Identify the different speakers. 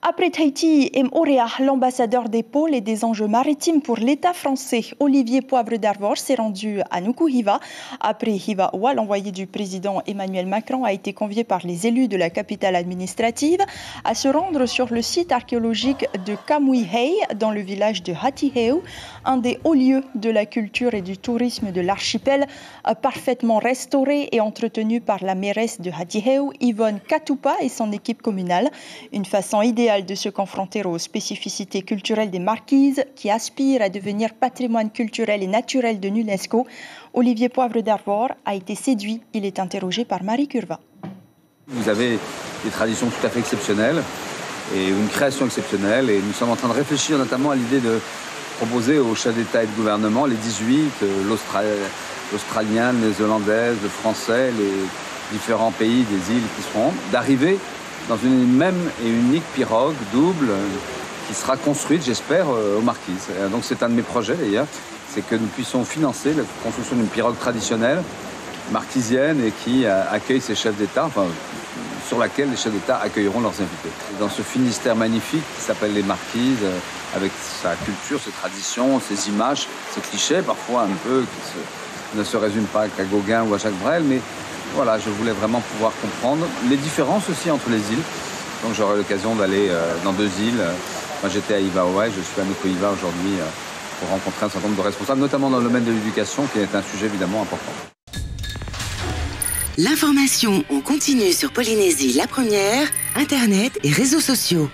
Speaker 1: Après Tahiti et Moorea, l'ambassadeur des pôles et des enjeux maritimes pour l'État français, Olivier Poivre d'Arvor, s'est rendu à Nukuhiva. Après Hivaoa, l'envoyé du président Emmanuel Macron a été convié par les élus de la capitale administrative à se rendre sur le site archéologique de Kamuihei, dans le village de Hatiheu, un des hauts lieux de la culture et du tourisme de l'archipel, parfaitement restauré et entretenu par la mairesse de Hatiheu, Yvonne Katupa, et son équipe communale. Une façon idéale de se confronter aux spécificités culturelles des Marquises qui aspirent à devenir patrimoine culturel et naturel de l'UNESCO. Olivier Poivre d'Arvor a été séduit. Il est interrogé par Marie Curva.
Speaker 2: Vous avez des traditions tout à fait exceptionnelles et une création exceptionnelle, et nous sommes en train de réfléchir notamment à l'idée de proposer aux chefs d'État et de gouvernement, les 18, l'Australienne, les Hollandaises, le Français, les différents pays des îles qui seront, d'arriver dans une même et unique pirogue double qui sera construite, j'espère, aux Marquises. Donc c'est un de mes projets d'ailleurs, c'est que nous puissions financer la construction d'une pirogue traditionnelle marquisienne et qui accueille ces chefs d'État, enfin, sur laquelle les chefs d'État accueilleront leurs invités. Dans ce Finistère magnifique qui s'appelle les Marquises, avec sa culture, ses traditions, ses images, ses clichés parfois un peu qui ne se résument pas qu'à Gauguin ou à Jacques Brel, mais voilà, je voulais vraiment pouvoir comprendre les différences aussi entre les îles. Donc j'aurai l'occasion d'aller dans 2 îles. Moi j'étais à Hivaoa, je suis à Nukuhiva aujourd'hui pour rencontrer un certain nombre de responsables, notamment dans le domaine de l'éducation, qui est un sujet évidemment important.
Speaker 3: L'information en continu sur Polynésie la première, Internet et réseaux sociaux.